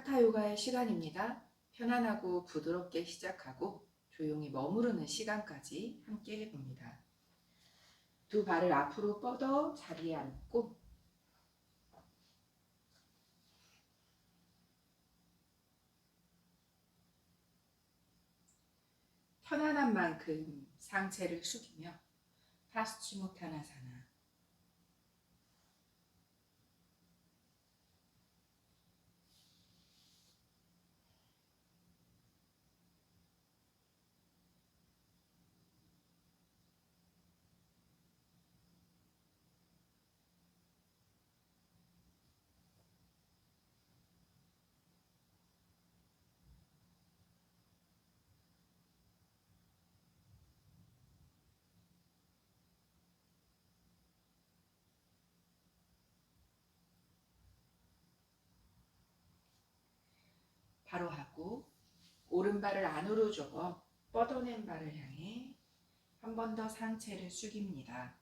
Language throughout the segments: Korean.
하타 요가의 시간입니다. 편안하고 부드럽게 시작하고 조용히 머무르는 시간까지 함께 해봅니다. 두 발을 앞으로 뻗어 자리에 앉고 편안한 만큼 상체를 숙이며 파스치모타나사나 바로 하고 오른발을 안으로 접어 뻗어낸 발을 향해 한 번 더 상체를 숙입니다.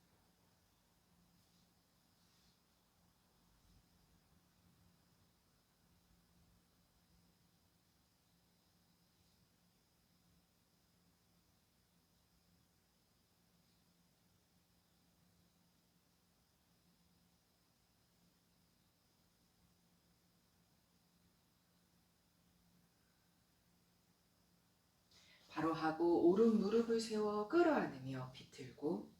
바로 하고 오른 무릎을 세워 끌어안으며 비틀고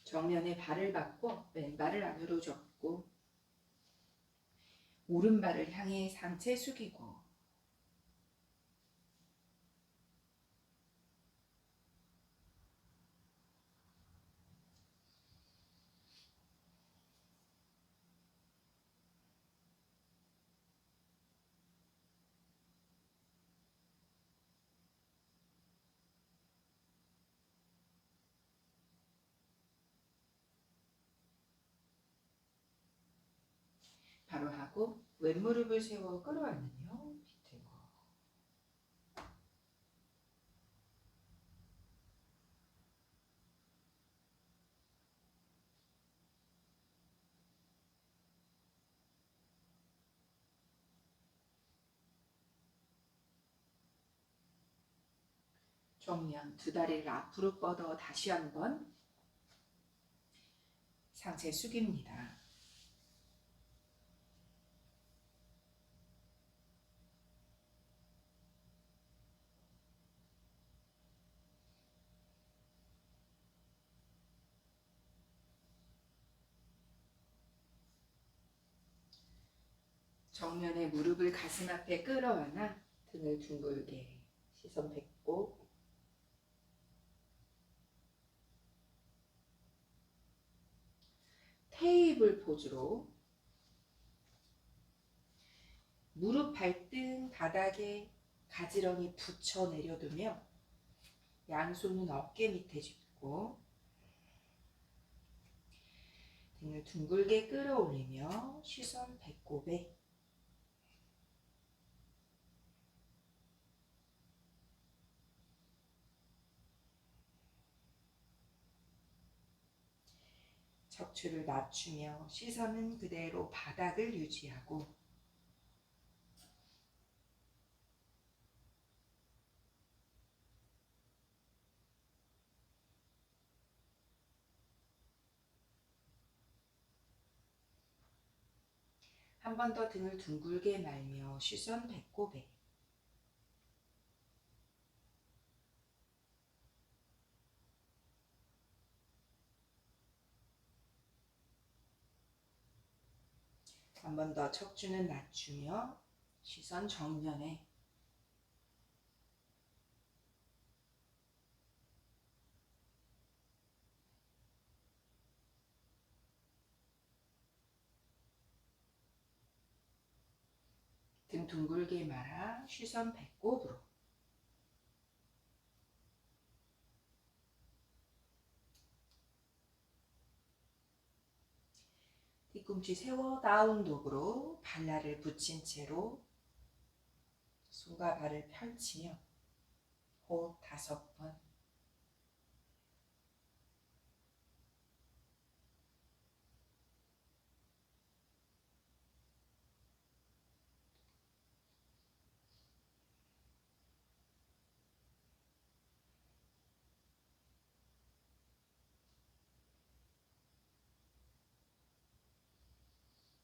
정면에 발을 받고 왼발을 안으로 접고 오른발을 향해 상체 숙이고 바로 하고 왼무릎을 세워 끌어안으며 비틀고 정면 두 다리를 앞으로 뻗어 다시 한번 상체 숙입니다. 정면에 무릎을 가슴 앞에 끌어안아 등을 둥글게 시선 뱉고 테이블 포즈로 무릎 발등 바닥에 가지런히 붙여 내려두며 양손은 어깨 밑에 짚고 등을 둥글게 끌어올리며 시선 배꼽에 척추를 낮추며 시선은 그대로 바닥을 유지하고 한 번 더 등을 둥글게 말며 시선 배꼽에 한 번 더 척추는 낮추며 시선 정면에 등 둥글게 말아 시선 배꼽으로 뒤꿈치 세워 다운독으로 발날을 붙인 채로 손과 발을 펼치며 호흡 5번.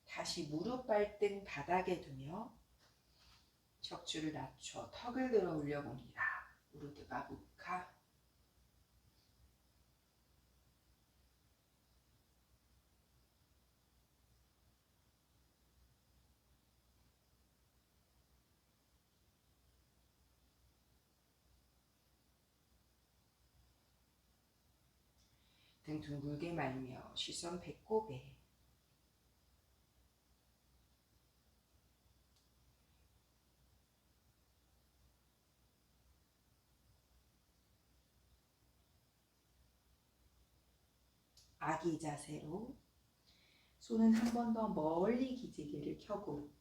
다시 무릎 발등 바닥에 두며 척추를 낮춰 턱을 들어 올려봅니다. 우르드바 무카. 등 둥글게 말며 시선 배꼽에. 아기 자세로 손은 한 번 더 멀리 기지개를 켜고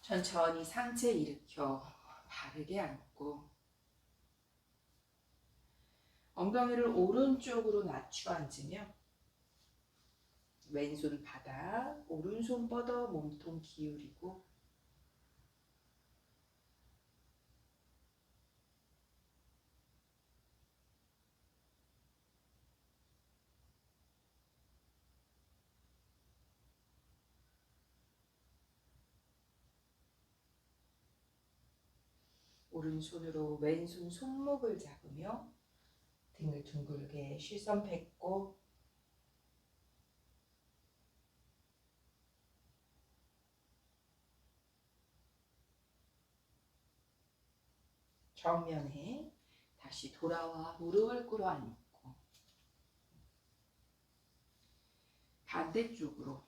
천천히 상체 일으켜 바르게 앉고 엉덩이를 오른쪽으로 낮추어 앉으며 왼손 바닥, 오른손 뻗어 몸통 기울이고 오른손으로 왼손 손목을 잡으며 등을 둥글게 시선 뱉고 정면에 다시 돌아와 무릎을 꿇어 앉고 반대쪽으로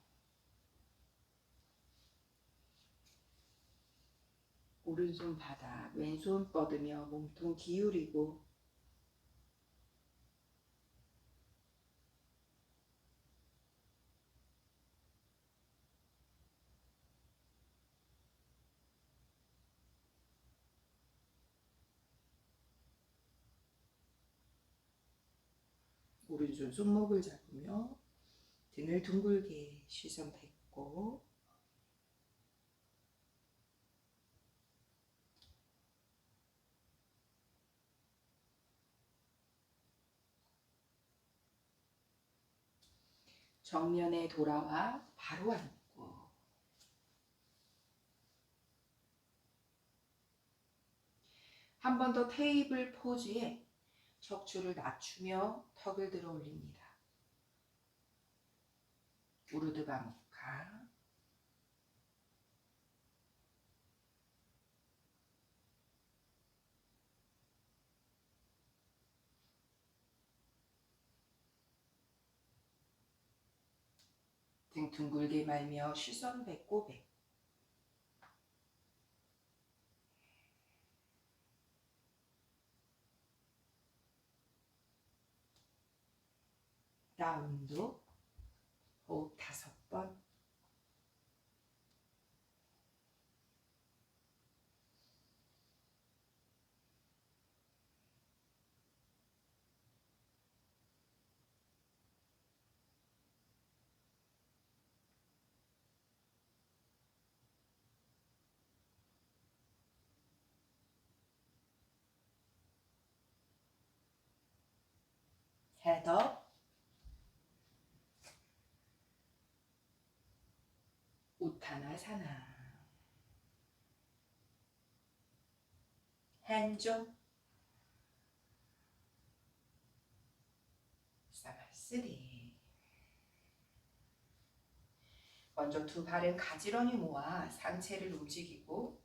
오른손 바닥, 왼손 뻗으며 몸통 기울이고 오른손 손목을 잡으며 등을 둥글게 시선 뱉고 정면에 돌아와 바로 앉고 한 번 더 테이블 포즈에 척추를 낮추며 턱을 들어 올립니다. 우르드바 무카. 등 둥글게 말며 시선 배꼽에 다운도 호흡 5번. 헤드업. 우타나사나. 한쪽 사바스리. 먼저 두 발을 가지런히 모아 상체를 움직이고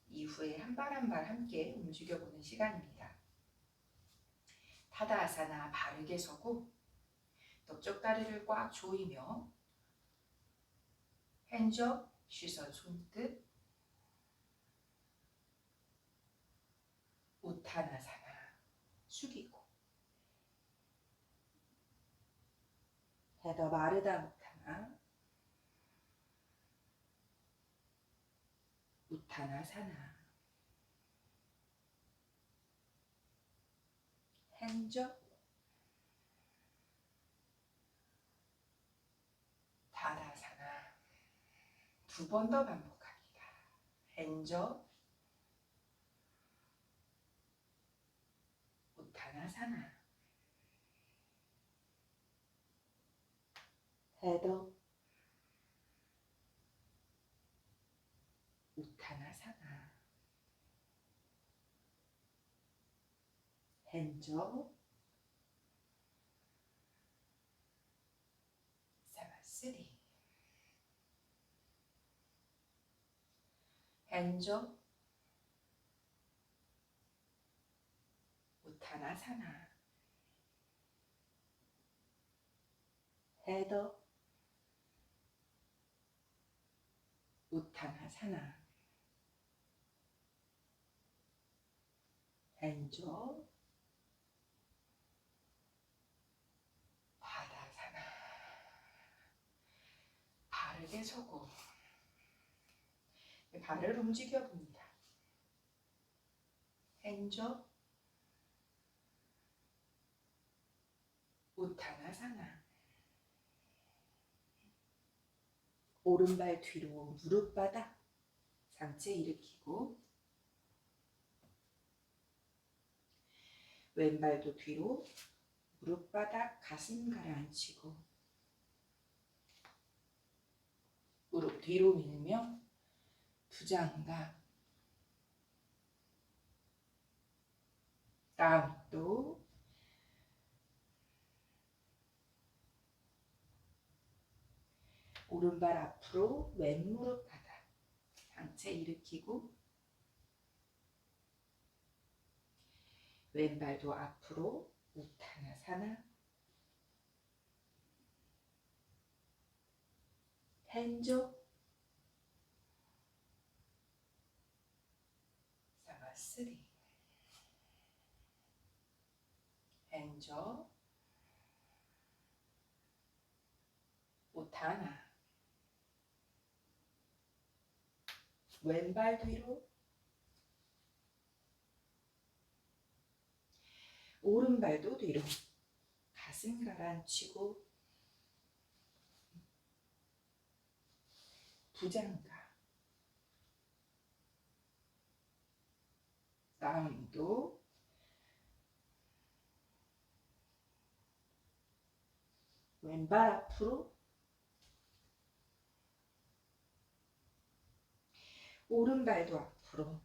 이후에 한 발 한 발 함께 움직여보는 시간입니다. 타다아사나 바르게 서고 넓적 다리를 꽉 조이며 핸즈업, 시선 손끝. 우타나사나 숙이고 헤더 마르다 우타나. 우타나사나. 핸즈업. 타다사나. 두 번 더 반복합니다. 핸즈업. 우타나사나. 헤더. 우타나사나. 핸즈업. 사바스리. 핸즈업. 우타나사나. 헤더. 우타나사나. 핸즈업. 바다사나. 바르게 서고 발을 움직여 봅니다. 핸즈업. 우타나사나. 오른발 뒤로 무릎 바닥 상체 일으키고 왼발도 뒤로 무릎 바닥 가슴 가라앉히고 무릎 뒤로 밀며 부장가 다운도 오른발 앞으로 왼무릎 바닥 상체 일으키고 왼발도 앞으로 우타나사나. 핸즈업. 사바스리. 핸즈업. 우타나. 왼발 뒤로 오른발도 뒤로 가슴 가라앉히고 부장가 다운도 왼발 앞으로 오른발도 앞으로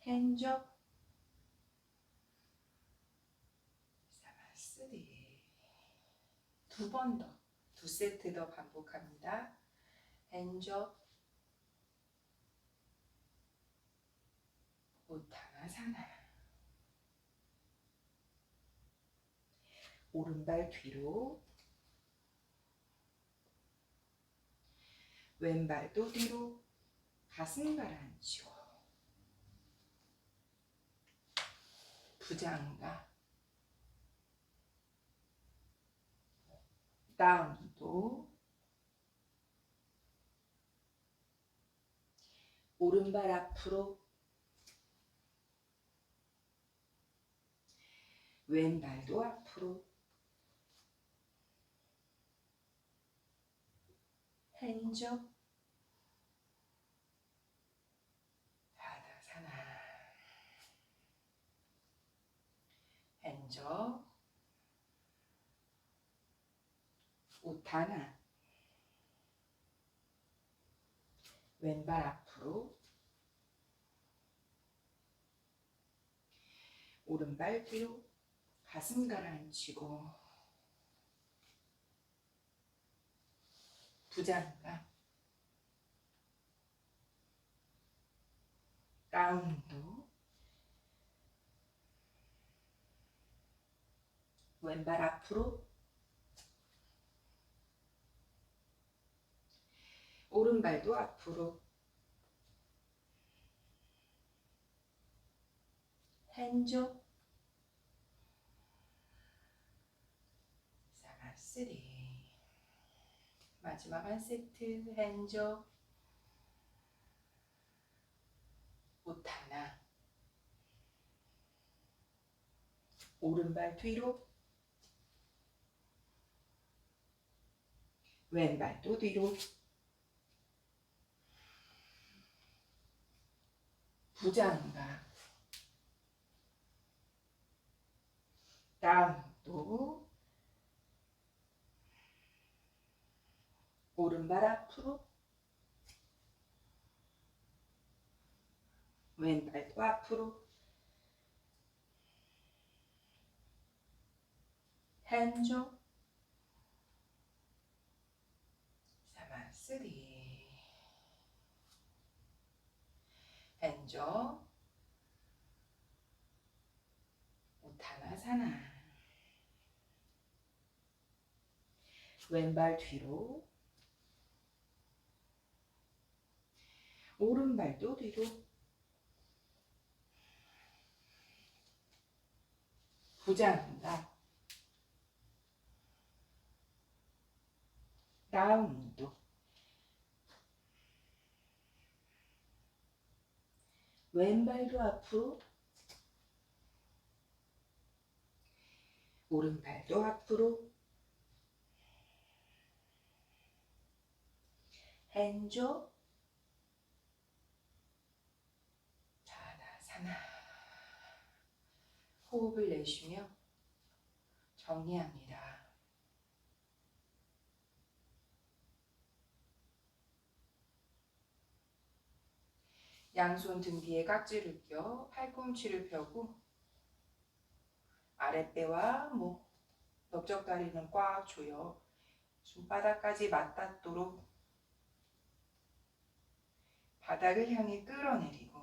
핸즈업. 사바스리. 두 번 더, 두 세트 더 반복합니다. 핸즈업. 우타나사나. 오른발 뒤로 왼발도 뒤로 가슴 가라앉히고 부장가 다운도 오른발 앞으로 왼발도 앞으로 핸즈업. 바다사나. 핸즈업. 우타나. 왼발 앞으로 오른발 뒤로 가슴 가라앉히고 부장가 다운도 왼발 앞으로 오른발도 앞으로 핸즈업. 쓰리. 마지막 한 세트. 핸저 우타나. 오른발 뒤로, 왼발 또 뒤로. 부장가. 다음 또 오른발 앞으로, 왼발 또 앞으로. 핸저 사마 쓰리. 핸저 우타나사나. 왼발 뒤로, 오른발도 뒤로. 부장가. 다운도. 왼발도 앞으로, 오른발도 앞으로. 핸저 타다사나. 호흡을 내쉬며 정리합니다. 양손 등 뒤에 깍지를 껴 팔꿈치를 펴고 아랫배와 목, 넓적다리는 꽉 조여 손바닥까지 맞닿도록 바닥을 향해 끌어내리고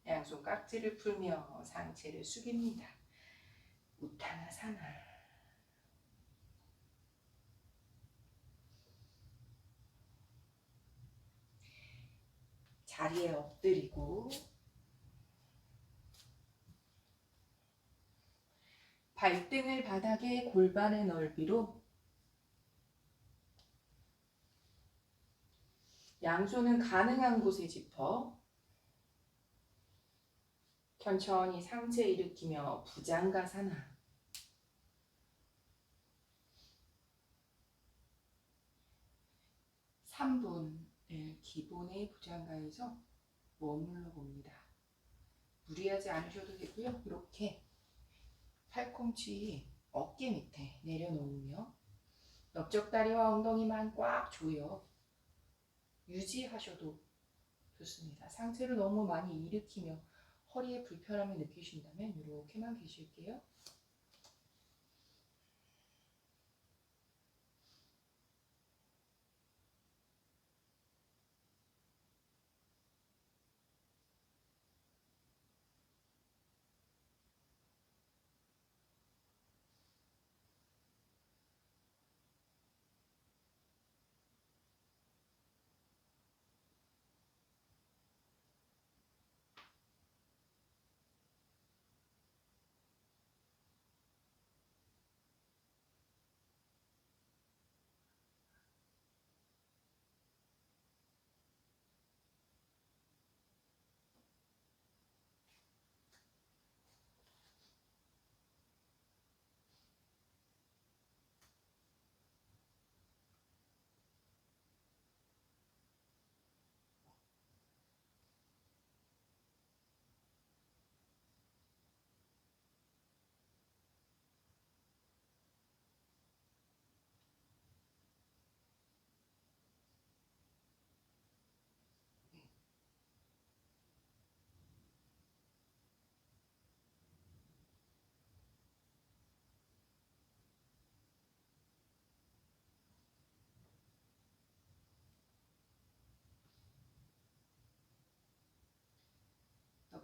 양손 깍지를 풀며 상체를 숙입니다. 우타나사나. 자리에 엎드리고 발등을 바닥에 골반의 넓이로 양손은 가능한 곳에 짚어 천천히 상체 일으키며 부장가사나. 3분을 기본의 부장가에서 머물러 봅니다. 무리하지 않으셔도 되고요. 이렇게 팔꿈치 어깨 밑에 내려놓으며 넓적다리와 엉덩이만 꽉 조여 유지하셔도 좋습니다. 상체를 너무 많이 일으키며 허리에 불편함을 느끼신다면 이렇게만 계실게요.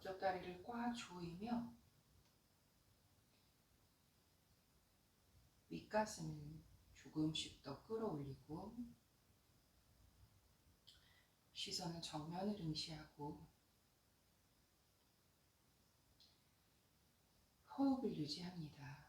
넓적다리를 꽉 조이며 윗가슴을 조금씩 더 끌어올리고 시선은 정면을 응시하고 호흡을 유지합니다.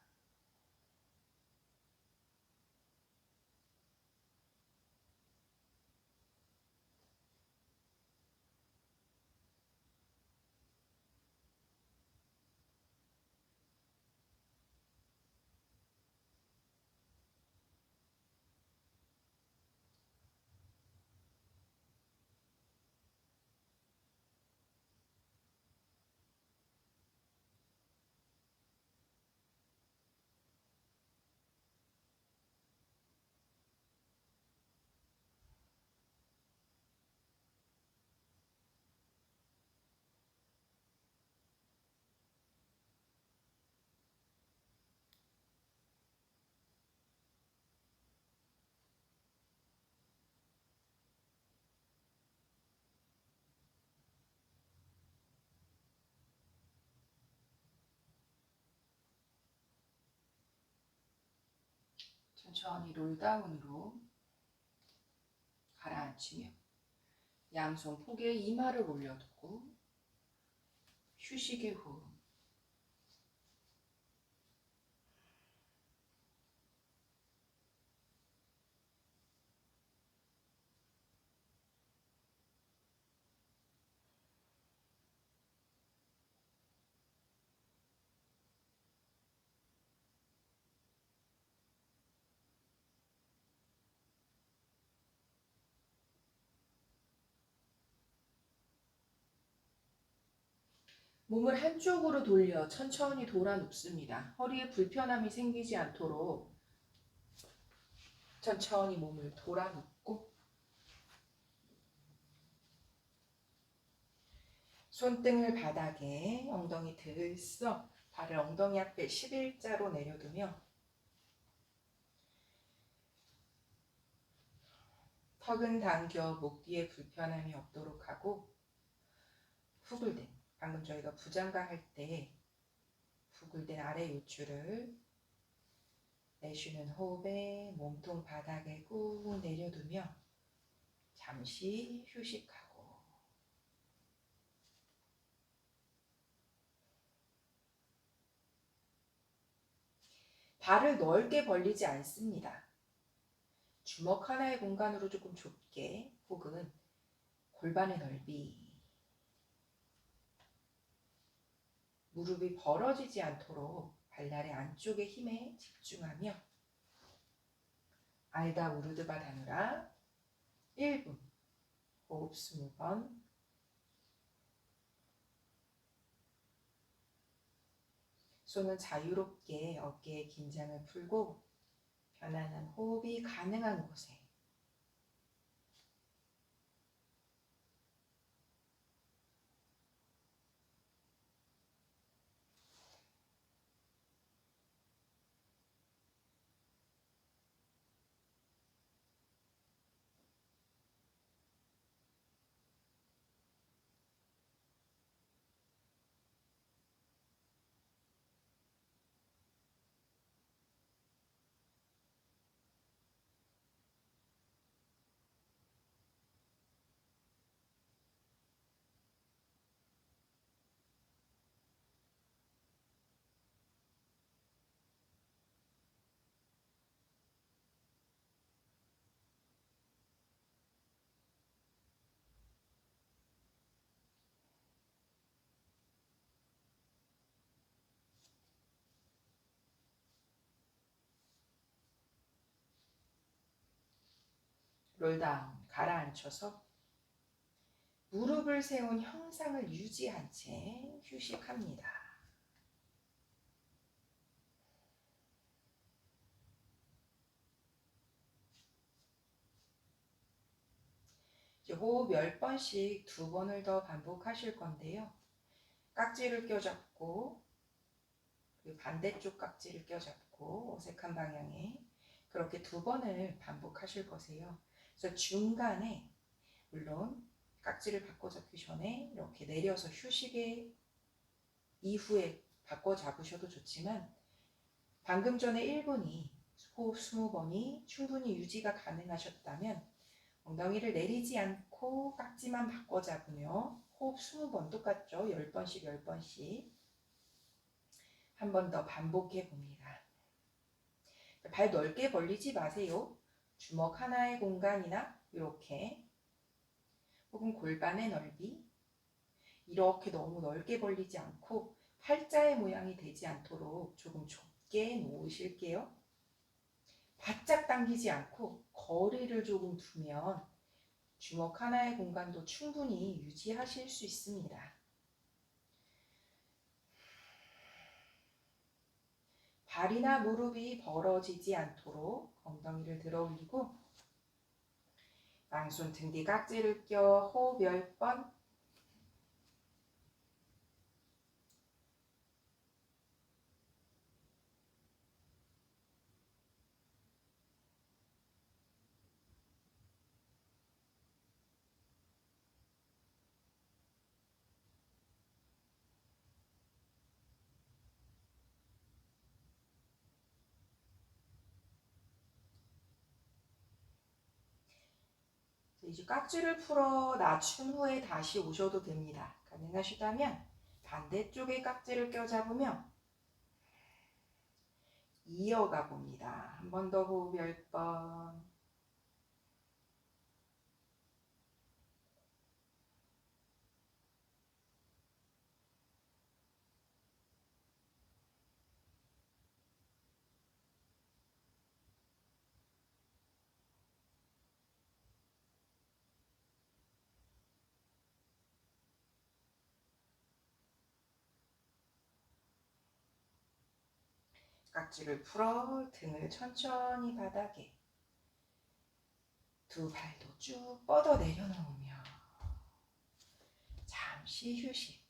천천히 롤다운으로 가라앉히며 양손 폭에 이마를 올려두고 휴식의 호흡. 몸을 한쪽으로 돌려 천천히 돌아 눕습니다. 허리에 불편함이 생기지 않도록 천천히 몸을 돌아 눕고 손등을 바닥에 엉덩이 들썩 발을 엉덩이 앞에 11자로 내려두며 턱은 당겨 목 뒤에 불편함이 없도록 하고 후굴된, 방금 저희가 부장가 할 때 후굴된 아래 요추를 내쉬는 호흡에 몸통 바닥에 꾹 내려두며 잠시 휴식하고 발을 넓게 벌리지 않습니다. 주먹 하나의 공간으로 조금 좁게 혹은 골반의 넓이, 무릎이 벌어지지 않도록 발날의 안쪽의 힘에 집중하며 알다 우르드바 다누라 1분 호흡 20번. 손은 자유롭게 어깨의 긴장을 풀고 편안한 호흡이 가능한 곳에 롤다운 가라앉혀서 무릎을 세운 형상을 유지한 채 휴식합니다. 호흡 10번씩 2번을 더 반복하실 건데요. 깍지를 껴잡고 그리고 반대쪽 깍지를 껴잡고 어색한 방향에 그렇게 2번을 반복하실 거세요. 그래서 중간에 물론 깍지를 바꿔잡기 전에 이렇게 내려서 휴식의 이후에 바꿔잡으셔도 좋지만 방금 전에 1분이 호흡 20번이 충분히 유지가 가능하셨다면 엉덩이를 내리지 않고 깍지만 바꿔 잡으며 호흡 20번 똑같죠? 10번씩 10번씩 한 번 더 반복해 봅니다. 발 넓게 벌리지 마세요. 주먹 하나의 공간이나 이렇게 혹은 골반의 넓이 이렇게 너무 넓게 벌리지 않고 팔자의 모양이 되지 않도록 조금 좁게 놓으실게요. 바짝 당기지 않고 거리를 조금 두면 주먹 하나의 공간도 충분히 유지하실 수 있습니다. 발이나 무릎이 벌어지지 않도록 엉덩이를 들어 올리고 양손 등 뒤 깍지를 껴 호흡 10번. 이제 깍지를 풀어 낮춘 후에 다시 오셔도 됩니다. 가능하시다면 반대쪽에 깍지를 껴 잡으며 이어가 봅니다. 한 번 더 호흡 10번. 깍지를 풀어 등을 천천히 바닥에 두 발도 쭉 뻗어 내려놓으며 잠시 휴식.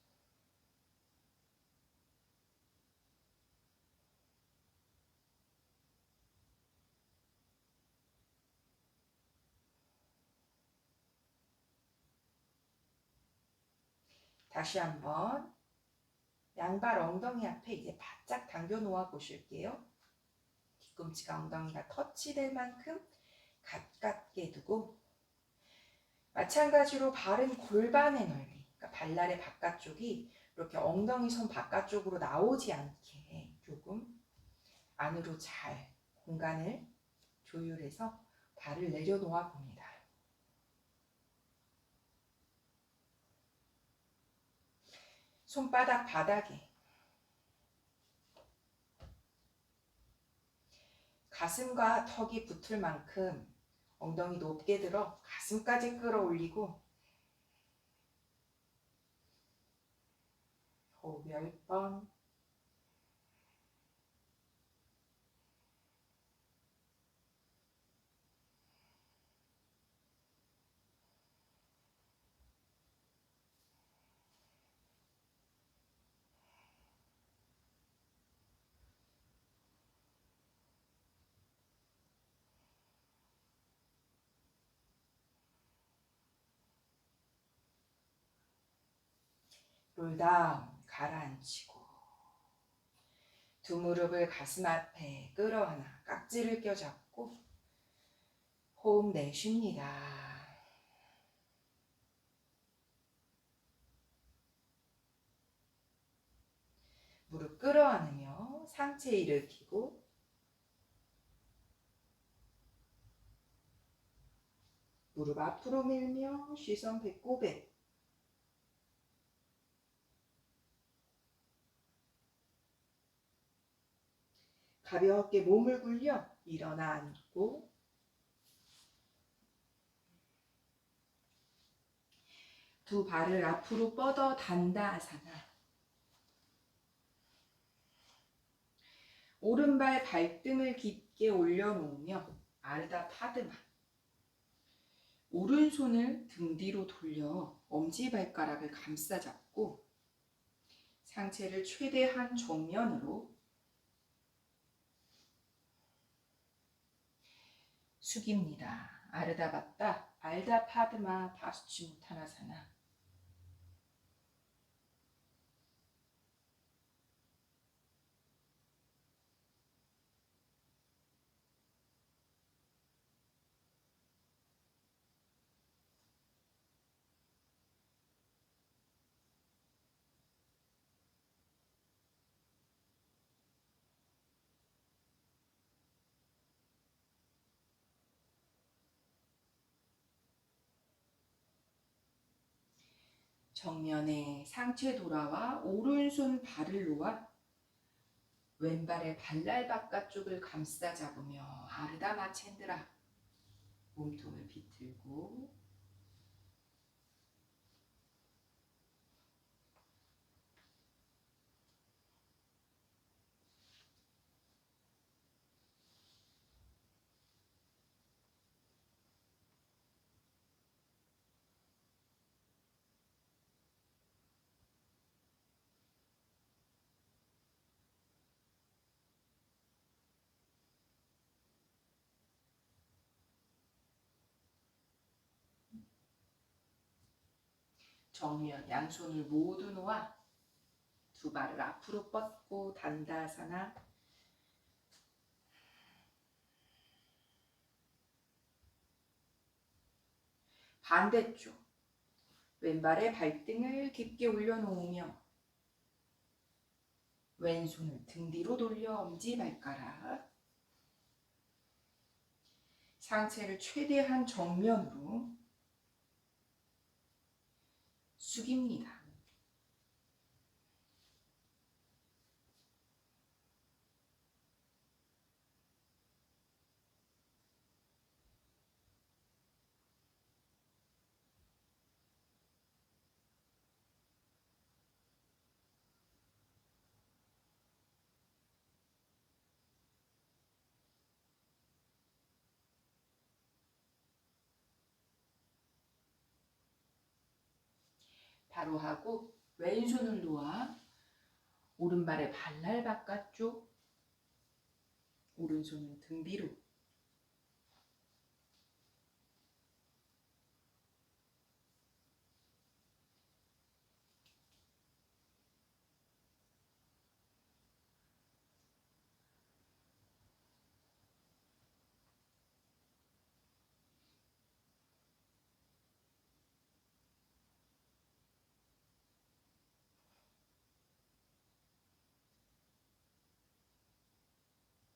다시 한번 양발 엉덩이 앞에 이제 바짝 당겨 놓아 보실게요. 뒤꿈치가 엉덩이가 터치될 만큼 가깝게 두고 마찬가지로 발은 골반의 넓이, 그러니까 발날의 바깥쪽이 이렇게 엉덩이 선 바깥쪽으로 나오지 않게 조금 안으로 잘 공간을 조율해서 발을 내려놓아 봅니다. 손바닥 바닥에 가슴과 턱이 붙을 만큼 엉덩이 높게 들어 가슴까지 끌어올리고 호흡 10번. 롤다운 가라앉히고 두 무릎을 가슴 앞에 끌어안아 깍지를 껴잡고 호흡 내쉽니다. 무릎 끌어안으며 상체 일으키고 무릎 앞으로 밀며 시선 배꼽에 가볍게 몸을 굴려 일어나 앉고 두 발을 앞으로 뻗어 단다아사나. 오른발 발등을 깊게 올려놓으며 아르다 파드마. 오른손을 등 뒤로 돌려 엄지발가락을 감싸 잡고 상체를 최대한 정면으로 숙입니다. 아르다 바따, 알다 파드마, 바수치무타나사나. 정면에 상체 돌아와 오른손 발을 놓아 왼발의 발날 바깥쪽을 감싸 잡으며 아르다 마챈드라. 몸통을 비틀고 정면 양손을 모두 놓아 두 발을 앞으로 뻗고 단다아사나. 반대쪽 왼발의 발등을 깊게 올려놓으며 왼손을 등 뒤로 돌려 엄지발가락, 상체를 최대한 정면으로 숙입니다. 바로 하고 왼손을 놓아 오른발의 발날 바깥쪽, 오른손은 등 뒤로.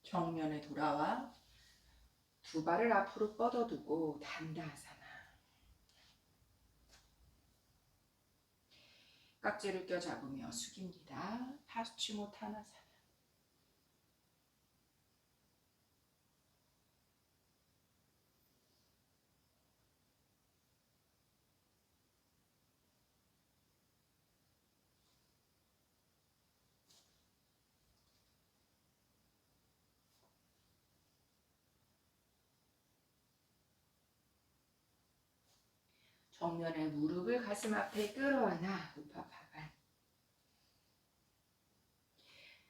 정면에 돌아와 두 발을 앞으로 뻗어두고 단다아사나. 깍지를 껴잡으며 숙입니다. 파스치모타나사나. 정면에 무릎을 가슴 앞에 끌어안아 우파파발.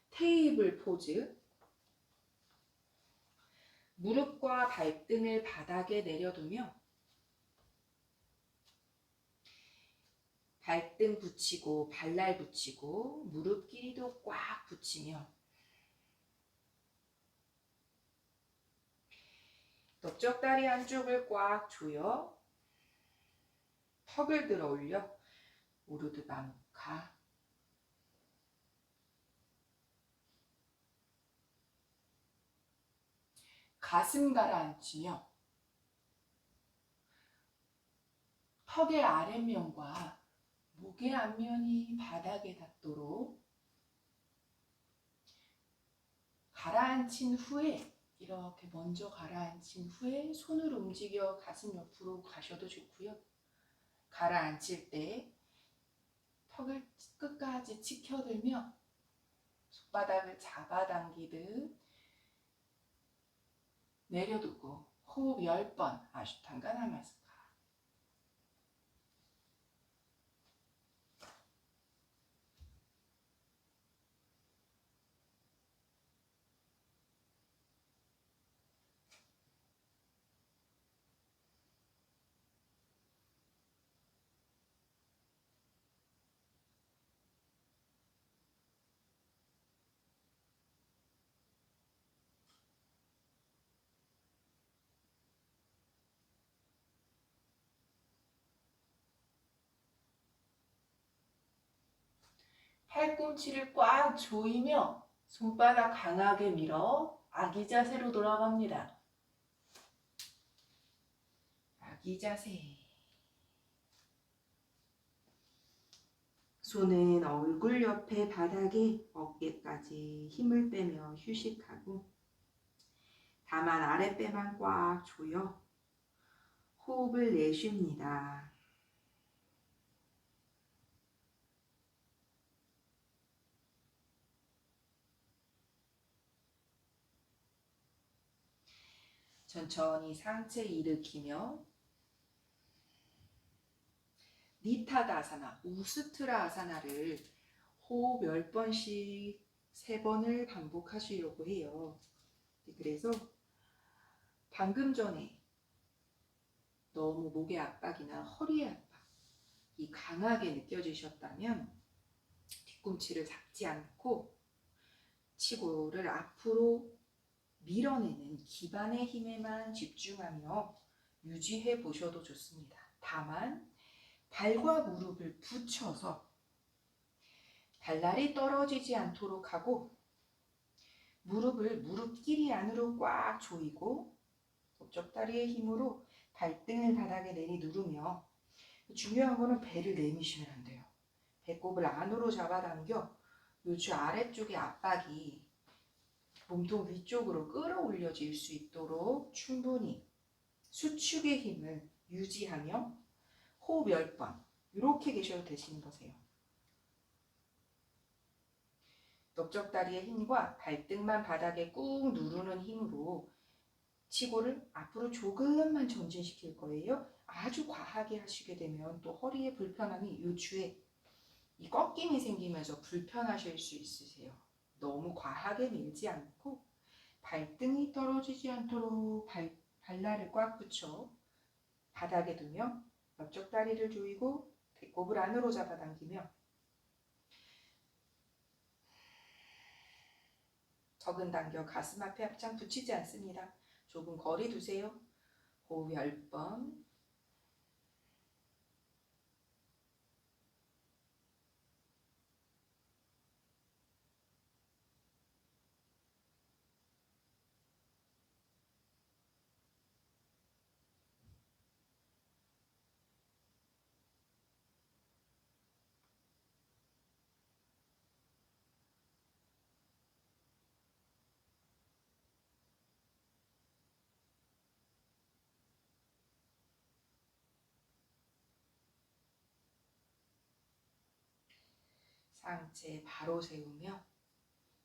테이블 포즈. 무릎과 발등을 바닥에 내려두며 발등 붙이고 발날 붙이고 무릎 길이도 꽉 붙이며 넓적다리 한쪽을 꽉 조여 턱을 들어 올려 우르드바무카. 가슴 가라앉히며 턱의 아랫면과 목의 앞면이 바닥에 닿도록 가라앉힌 후에, 이렇게 먼저 가라앉힌 후에 손을 움직여 가슴 옆으로 가셔도 좋고요. 가라앉힐 때 턱을 끝까지 치켜들며 손바닥을 잡아당기듯 내려두고 호흡 10번 아슈탄가 나마스카. 팔꿈치를 꽉 조이며 손바닥 강하게 밀어 아기 자세로 돌아갑니다. 아기 자세. 손은 얼굴 옆에 바닥에 어깨까지 힘을 빼며 휴식하고 다만 아랫배만 꽉 조여 호흡을 내쉽니다. 천천히 상체 일으키며 니타다아사나, 우스트라 아사나를 호흡 10번씩 3번을 반복하시려고 해요. 그래서 방금 전에 너무 목의 압박이나 허리의 압박이 강하게 느껴지셨다면 뒤꿈치를 잡지 않고 치고를 앞으로 밀어내는 기반의 힘에만 집중하며 유지해 보셔도 좋습니다. 다만 발과 무릎을 붙여서 발날이 떨어지지 않도록 하고 무릎을 무릎끼리 안으로 꽉 조이고 넓적다리의 힘으로 발등을 바닥에 내리 누르며 중요한 거는 배를 내미시면 안 돼요. 배꼽을 안으로 잡아당겨 요추 아래쪽의 압박이 몸통 위쪽으로 끌어올려질 수 있도록 충분히 수축의 힘을 유지하며 호흡 10번 이렇게 계셔도 되시는 거세요. 넓적다리의 힘과 발등만 바닥에 꾹 누르는 힘으로 치고를 앞으로 조금만 전진시킬 거예요. 아주 과하게 하시게 되면 또 허리에 불편함이 요추에 이 꺾임이 생기면서 불편하실 수 있으세요. 너무 과하게 밀지 않고 발등이 떨어지지 않도록 발날을 꽉 붙여 바닥에 두며 넓적다리를 조이고 배꼽을 안으로 잡아당기며 턱은 당겨 가슴 앞에 앞장 붙이지 않습니다. 조금 거리 두세요. 호흡 10번. 상체 바로 세우며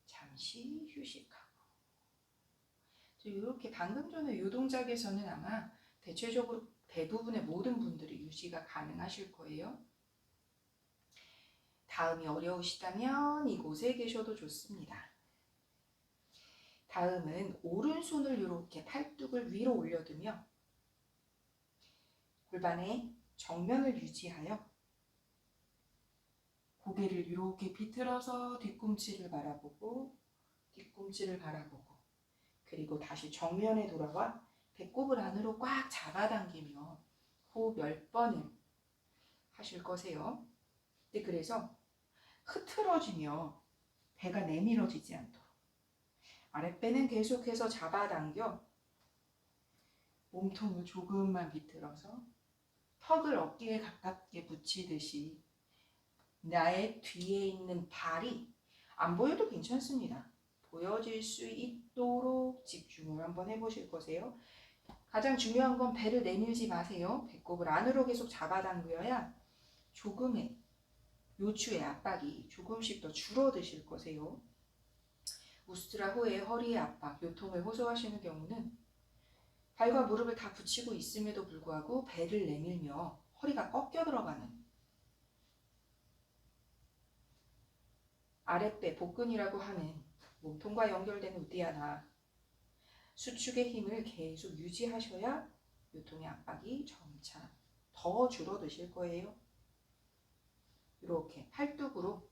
잠시 휴식하고 이렇게 방금 전에 이 동작에서는 아마 대체적으로 대부분의 모든 분들이 유지가 가능하실 거예요. 다음이 어려우시다면 이곳에 계셔도 좋습니다. 다음은 오른손을 이렇게 팔뚝을 위로 올려두며 골반의 정면을 유지하여 고개를 이렇게 비틀어서 뒤꿈치를 바라보고 그리고 다시 정면에 돌아와 배꼽을 안으로 꽉 잡아당기며 호흡 10번을 하실 거세요. 그래서 흐트러지며 배가 내밀어지지 않도록 아랫배는 계속해서 잡아당겨 몸통을 조금만 비틀어서 턱을 어깨에 가깝게 붙이듯이 나의 뒤에 있는 발이 안 보여도 괜찮습니다. 보여질 수 있도록 집중을 한번 해보실 거세요. 가장 중요한 건 배를 내밀지 마세요. 배꼽을 안으로 계속 잡아당겨야 조금의 요추의 압박이 조금씩 더 줄어드실 거세요. 우스트라 후에 허리의 압박, 요통을 호소하시는 경우는 발과 무릎을 다 붙이고 있음에도 불구하고 배를 내밀며 허리가 꺾여 들어가는 아랫배 복근이라고 하는 몸통과 연결된 우디아나 수축의 힘을 계속 유지하셔야 요통의 압박이 점차 더 줄어드실 거예요. 이렇게 팔뚝으로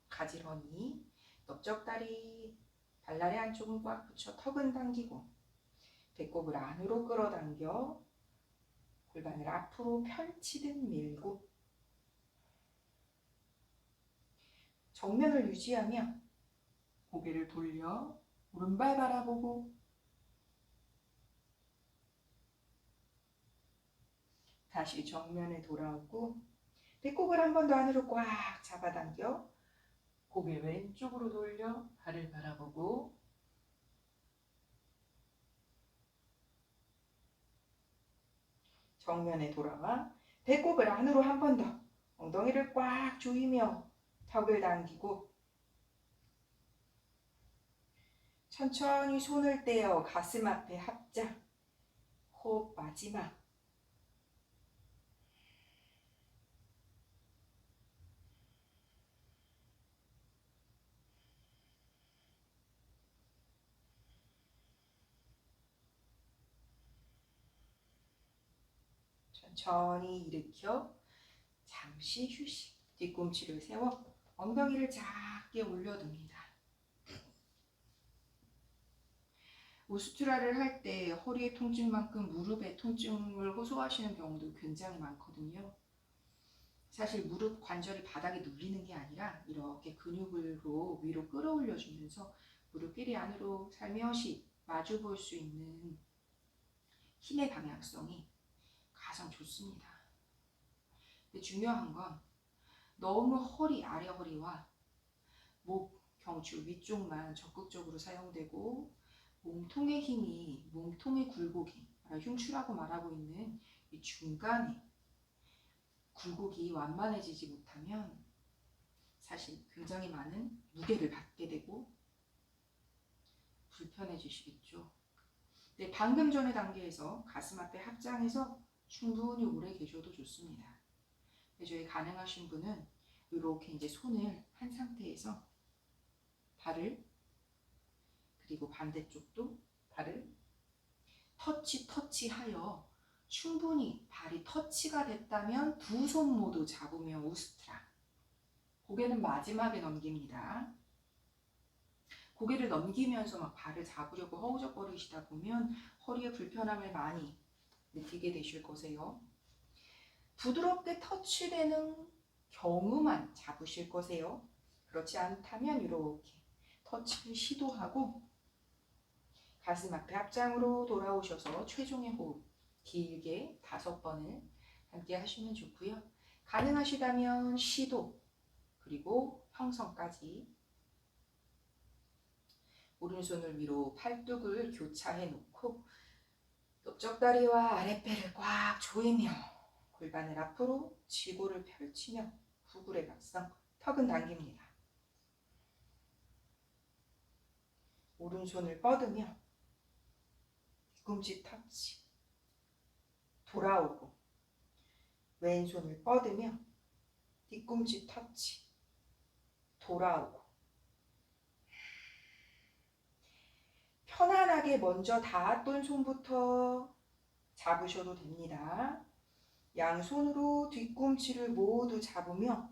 가지런히 넓적다리 발날의 한쪽은 꽉 붙여 턱은 당기고 배꼽을 안으로 끌어당겨 골반을 앞으로 펼치듯 밀고 정면을 유지하며 고개를 돌려 오른발 바라보고 다시 정면에 돌아오고 배꼽을 한 번 더 안으로 꽉 잡아당겨. 고개 왼쪽으로 돌려 발을 바라보고 정면에 돌아와 배꼽을 안으로 한 번 더 엉덩이를 꽉 조이며 턱을 당기고 천천히 손을 떼어 가슴 앞에 합장. 호흡 마지막. 천천히 일으켜 잠시 휴식. 뒤꿈치를 세워 엉덩이를 작게 올려둡니다. 우스트라를 할 때 허리의 통증만큼 무릎의 통증을 호소하시는 경우도 굉장히 많거든요. 사실 무릎 관절이 바닥에 눌리는 게 아니라 이렇게 근육으로 위로 끌어올려주면서 무릎 끼리 안으로 살며시 마주 볼 수 있는 힘의 방향성이 가장 좋습니다. 근데 중요한 건 너무 허리, 아래 허리와 목, 경추 위쪽만 적극적으로 사용되고 몸통의 힘이, 몸통의 굴곡이, 흉추라고 말하고 있는 이 중간에 굴곡이 완만해지지 못하면 사실 굉장히 많은 무게를 받게 되고 불편해지시겠죠. 네, 방금 전의 단계에서 가슴 앞에 합장해서 충분히 오래 계셔도 좋습니다. 저희 가능하신 분은 이렇게 이제 손을 한 상태에서 발을, 그리고 반대쪽도 발을 터치하여 충분히 발이 터치가 됐다면 두 손 모두 잡으며 우스트라. 고개는 마지막에 넘깁니다. 고개를 넘기면서 막 발을 잡으려고 허우적거리시다 보면 허리에 불편함을 많이 느끼게 되실 거세요. 부드럽게 터치되는 경우만 잡으실 거세요. 그렇지 않다면 이렇게 터치를 시도하고 가슴 앞에 합장으로 돌아오셔서 최종의 호흡 길게 5번을 함께 하시면 좋고요. 가능하시다면 시도 그리고 형성까지 오른손을 위로 팔뚝을 교차해 놓고 넓적다리와 아랫배를 꽉 조이며 골반을 앞으로 지골을 펼치며 구굴의 각성, 턱은 당깁니다. 오른손을 뻗으며 뒤꿈치 터치, 돌아오고 왼손을 뻗으며 뒤꿈치 터치, 돌아오고 편안하게 먼저 닿았던 손부터 잡으셔도 됩니다. 양손으로 뒤꿈치를 모두 잡으며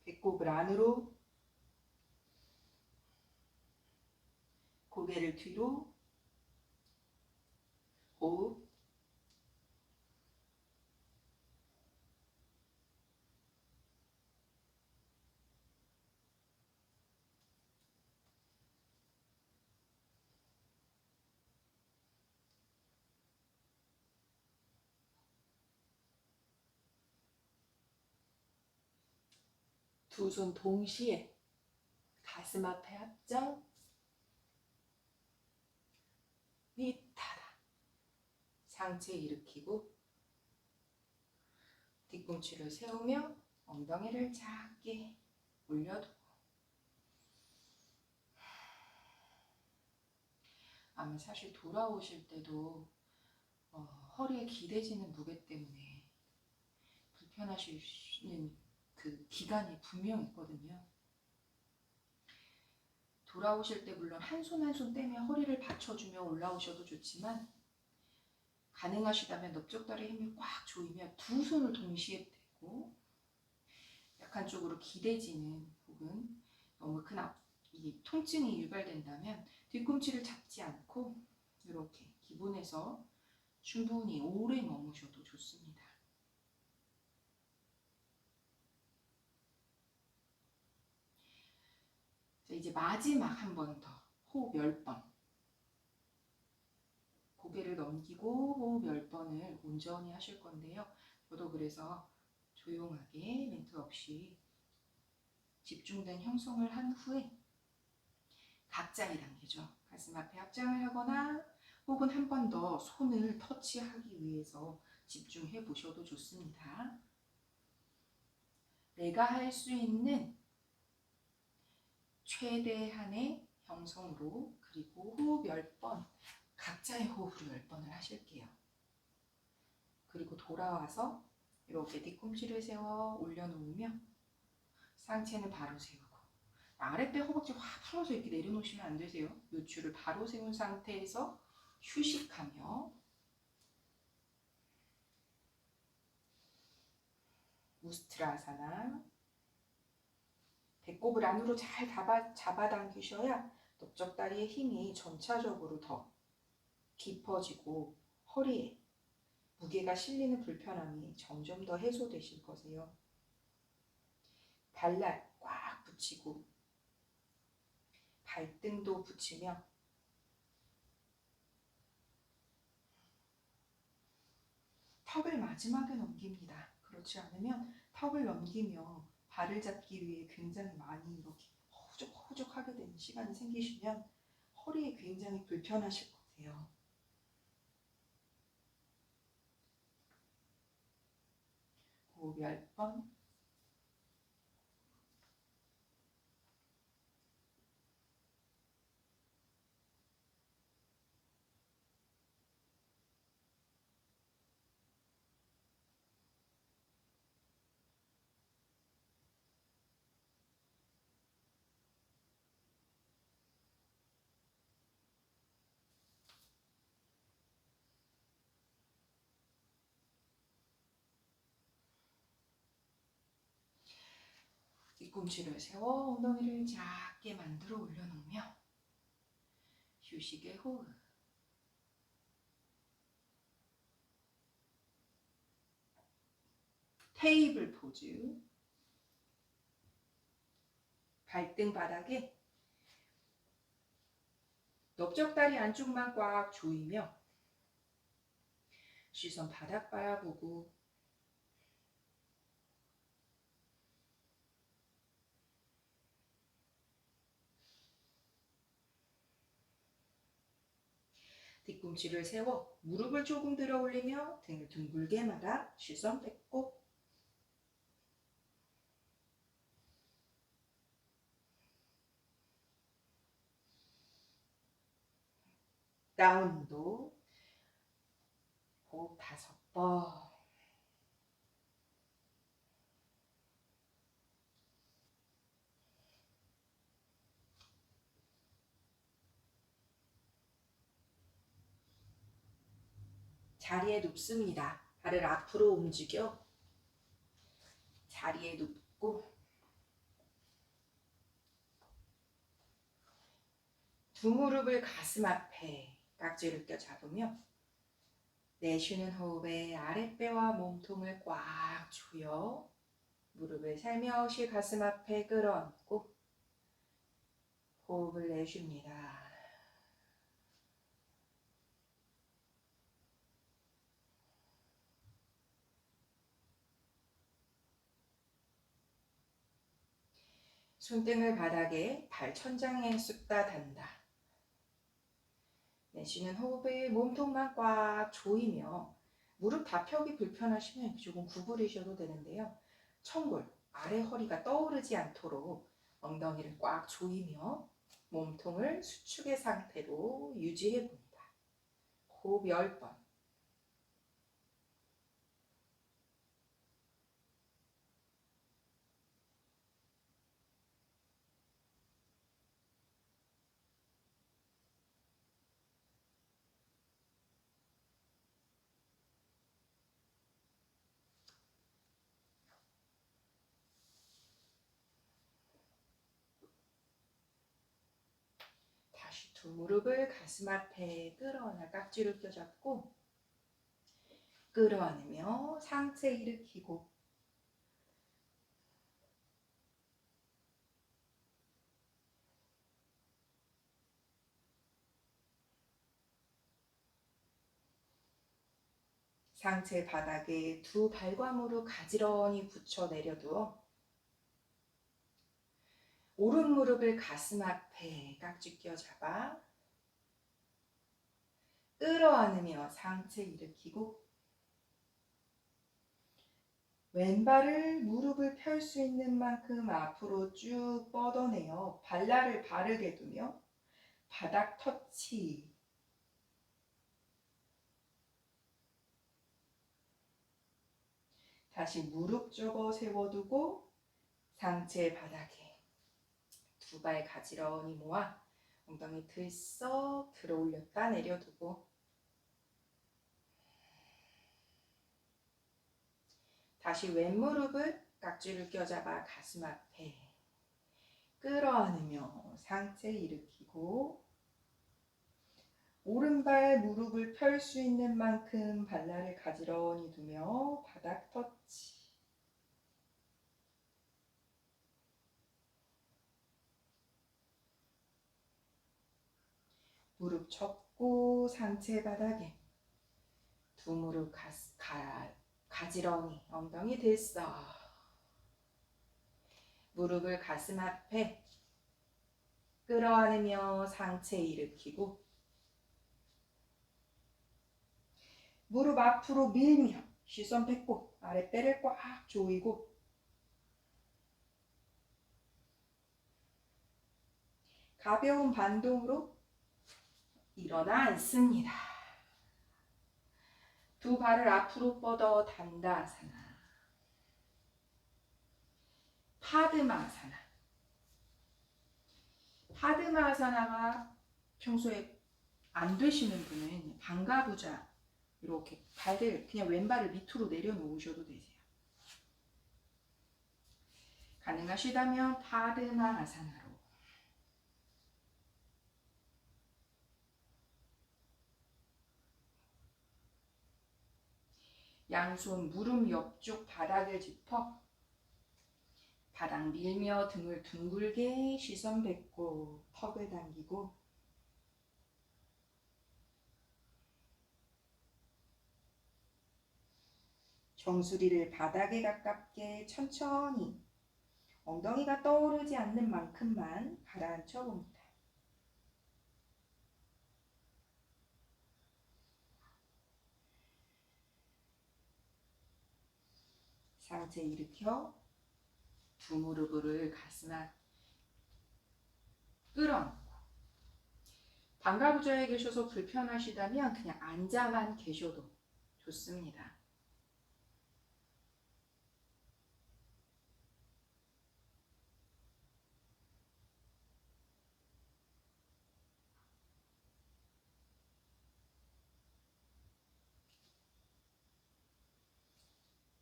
배꼽을 안으로, 고개를 뒤로, 호흡. 두 손 동시에 가슴 앞에 합장, 위타다. 상체 일으키고 뒤꿈치를 세우며 엉덩이를 작게 올려두고 아마 사실 돌아오실 때도 허리에 기대지는 무게 때문에 불편하시는 그 기간이 분명 있거든요. 돌아오실 때 물론 한 손 한 손 떼며 허리를 받쳐주며 올라오셔도 좋지만 가능하시다면 넓적다리 힘을 꽉 조이며 두 손을 동시에 떼고 약한 쪽으로 기대지는 혹은 너무 큰 이 통증이 유발된다면 뒤꿈치를 잡지 않고 이렇게 기본에서 충분히 오래 머무셔도 좋습니다. 자, 이제 마지막 한 번 더 호흡 10번. 고개를 넘기고 호흡 10번을 온전히 하실 건데요. 저도 그래서 조용하게 멘트 없이 집중된 형성을 한 후에 각자의 단계죠. 가슴 앞에 합장을 하거나 혹은 한 번 더 손을 터치하기 위해서 집중해 보셔도 좋습니다. 내가 할 수 있는 최대한의 형성으로, 그리고 호흡 10번, 각자의 호흡으로 10번을 하실게요. 그리고 돌아와서 이렇게 뒤꿈치를 세워 올려놓으며 상체는 바로 세우고, 아랫배 허벅지 확 풀어서 이렇게 내려놓으시면 안 되세요. 요추를 바로 세운 상태에서 휴식하며 우스트라사나, 배꼽을 안으로 잘 잡아당기셔야 넓적다리의 힘이 점차적으로 더 깊어지고 허리에 무게가 실리는 불편함이 점점 더 해소되실 거세요. 발날 꽉 붙이고 발등도 붙이며 턱을 마지막에 넘깁니다. 그렇지 않으면 턱을 넘기며 발을 잡기 위해 굉장히 많이 이렇게 허우적허우적 하게 되는 시간이 생기시면 허리에 굉장히 불편하실 거세요. 호흡 10번. 뒤꿈치를 세워 엉덩이를 작게 만들어 올려놓으며 휴식의 호흡. 테이블 포즈. 발등 바닥에 넓적다리 안쪽만 꽉 조이며 시선 바닥 바라보고 뒤꿈치를 세워 무릎을 조금 들어 올리며 등을 둥글게 말아 시선 뺏고 다운도 호흡 5번. 자리에 눕습니다. 발을 앞으로 움직여 자리에 눕고 두 무릎을 가슴 앞에 깍지를 껴 잡으며 내쉬는 호흡에 아랫배와 몸통을 꽉 조여 무릎을 살며시 가슴 앞에 끌어안고 호흡을 내쉽니다. 손등을 바닥에 발 천장에 쑥다 단다. 내쉬는 호흡에 몸통만 꽉 조이며 무릎 다 펴기 불편하시면 조금 구부리셔도 되는데요. 청골, 아래 허리가 떠오르지 않도록 엉덩이를 꽉 조이며 몸통을 수축의 상태로 유지해 봅니다. 호흡 10번. 다시 두 무릎을 가슴 앞에 끌어안아 깍지를 껴잡고 끌어안으며 상체 일으키고 상체 바닥에 두 발과 무릎 가지런히 붙여 내려두어 오른 무릎을 가슴 앞에 깍지 껴 잡아 끌어안으며 상체 일으키고 왼발을 무릎을 펼 수 있는 만큼 앞으로 쭉 뻗어내어 발날을 바르게 두며 바닥 터치. 다시 무릎 접어 세워두고 상체 바닥에 두 발 가지런히 모아 엉덩이 들썩 들어 올렸다 내려두고 다시 왼무릎을 깍지를 껴잡아 가슴 앞에 끌어안으며 상체 일으키고 오른발 무릎을 펼 수 있는 만큼 발날을 가지런히 두며 바닥 터치. 무릎 접고 상체 바닥에 두 무릎 가지런히 엉덩이 들썩 무릎을 가슴 앞에 끌어안으며 상체 일으키고 무릎 앞으로 밀며 시선 뱉고 아랫배를 꽉 조이고 가벼운 반동으로 일어나 앉습니다. 두 발을 앞으로 뻗어 단다아사나, 파드마아사나. 파드마아사나가 평소에 안 되시는 분은 방가부자 이렇게 발을 그냥 왼발을 밑으로 내려놓으셔도 되세요. 가능하시다면 파드마아사나로 양손 무릎 옆쪽 바닥을 짚어 바닥 밀며 등을 둥글게 시선 뱉고 턱을 당기고 정수리를 바닥에 가깝게 천천히 엉덩이가 떠오르지 않는 만큼만 가라앉혀 봅니다. 상체 일으켜 두 무릎을 가슴 앞 끌어안고 방가부자에 계셔서 불편하시다면 그냥 앉아만 계셔도 좋습니다.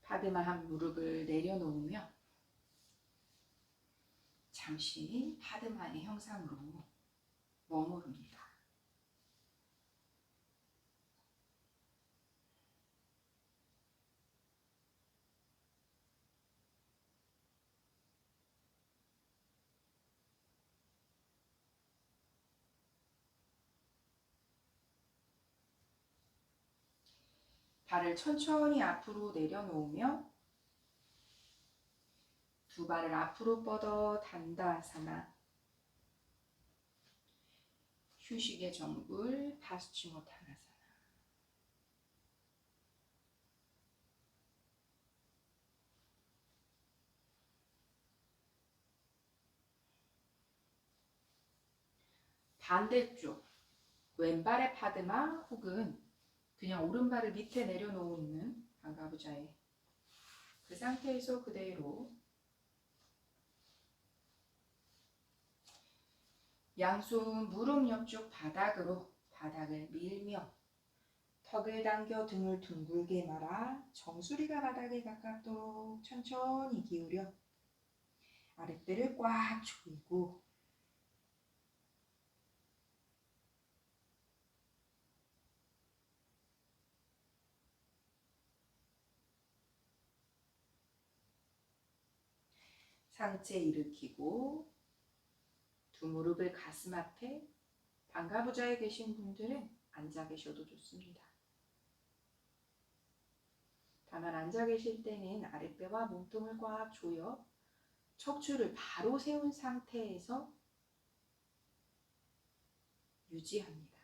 파드마한 무릎을 내려놓으며 잠시 파드마의 형상으로 머무릅니다. 발을 천천히 앞으로 내려놓으며 두 발을 앞으로 뻗어 단다아사나, 휴식의 정글 파스치모타나사나. 반대쪽 왼발의 파드마 혹은 그냥 오른발을 밑에 내려놓는 방가부자에 그 상태에서 그대로 양손 무릎 옆쪽 바닥으로 바닥을 밀며 턱을 당겨 등을 둥글게 말아 정수리가 바닥에 가깝도록 천천히 기울여 아랫배를 꽉 조이고 상체 일으키고 두 무릎을 가슴 앞에 방가부자에 계신 분들은 앉아 계셔도 좋습니다. 다만 앉아 계실 때는 아랫배와 몸통을 꽉 조여 척추를 바로 세운 상태에서 유지합니다.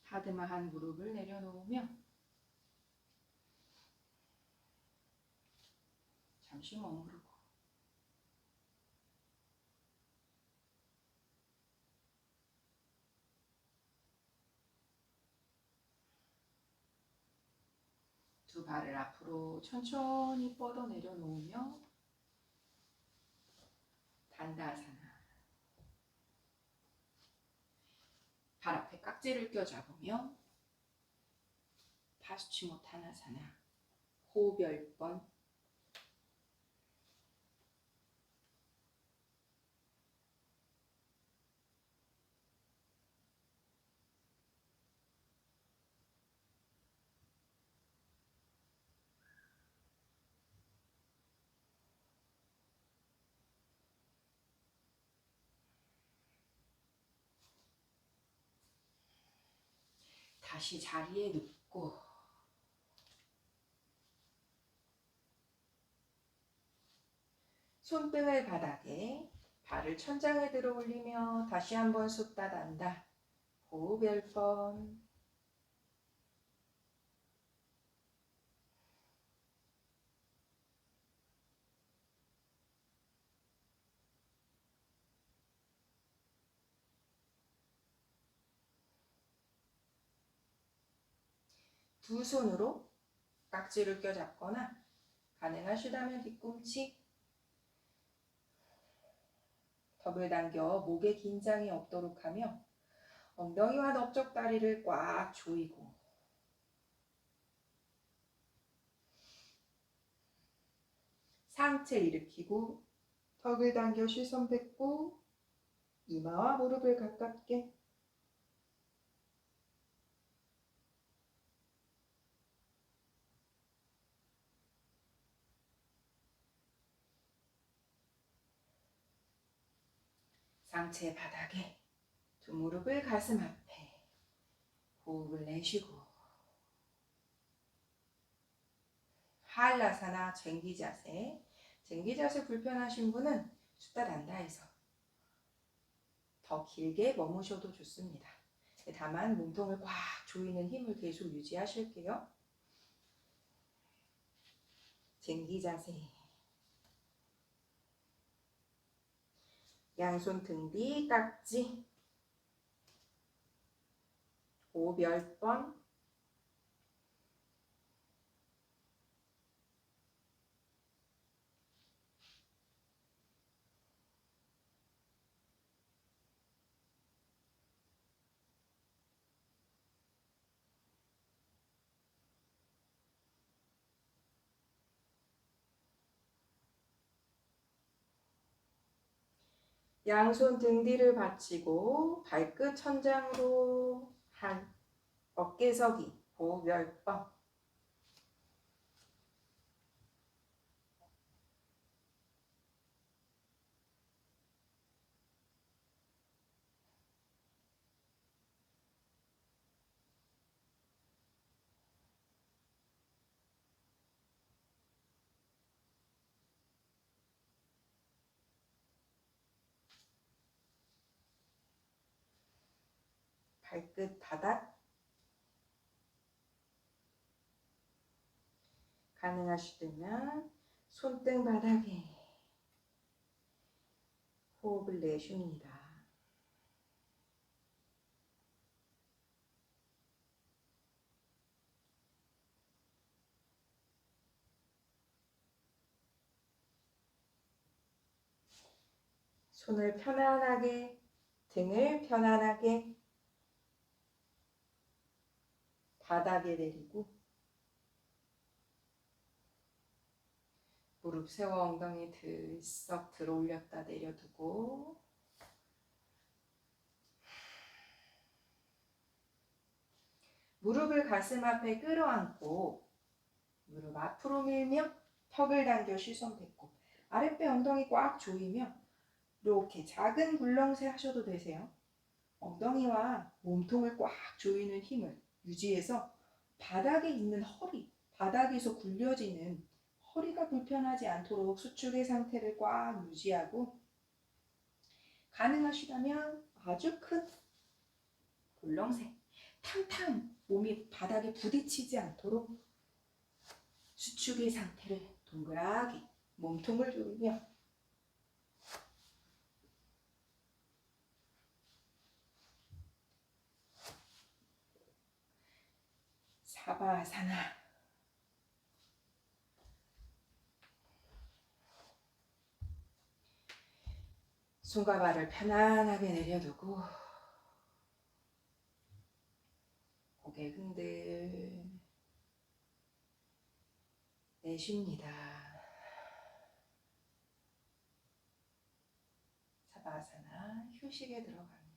하드마한 무릎을 내려놓으며 잠시 머무르고 두 발을 앞으로 천천히 뻗어 내려놓으며 단다아사나. 발 앞에 깍지를 껴 잡으며 파수치모타나사나. 호흡 10번. 다시 자리에 눕고 손등을 바닥에 발을 천장에 들어 올리며 다시 한번 숫다 단다. 호흡 10번. 두 손으로 깍지를 껴 잡거나 가능하시다면 뒤꿈치 턱을 당겨 목에 긴장이 없도록 하며 엉덩이와 넓적다리를 꽉 조이고 상체 일으키고 턱을 당겨 시선 뱉고 이마와 무릎을 가깝게 상체 바닥에 두 무릎을 가슴 앞에 호흡을 내쉬고 한라사나 쟁기 자세. 쟁기 자세 불편하신 분은 숫다 단다에서 더 길게 머무셔도 좋습니다. 다만 몸통을 꽉 조이는 힘을 계속 유지하실게요. 쟁기 자세. 양손 등 뒤 깍지. 호흡 10번. 양손 등 뒤를 받치고 발끝 천장으로 한 어깨서기. 호흡 10번. 발끝 바닥. 가능하시다면 손등 바닥에 호흡을 내쉽니다. 손을 편안하게, 등을 편안하게 바닥에 내리고 무릎 세워 엉덩이 들썩 들어 올렸다 내려두고 무릎을 가슴 앞에 끌어안고 무릎 앞으로 밀며 턱을 당겨 시선 뱉고 아랫배 엉덩이 꽉 조이며 이렇게 작은 굴렁쇠 하셔도 되세요. 엉덩이와 몸통을 꽉 조이는 힘을 유지해서 바닥에 있는 허리, 바닥에서 굴려지는 허리가 불편하지 않도록 수축의 상태를 꽉 유지하고, 가능하시다면 아주 큰 굴렁쇠, 탕탕 몸이 바닥에 부딪히지 않도록 수축의 상태를 동그랗게 몸통을 조이며 사바아사나. 손과 발을 편안하게 내려두고 고개 흔들 내쉽니다. 사바아사나 휴식에 들어갑니다.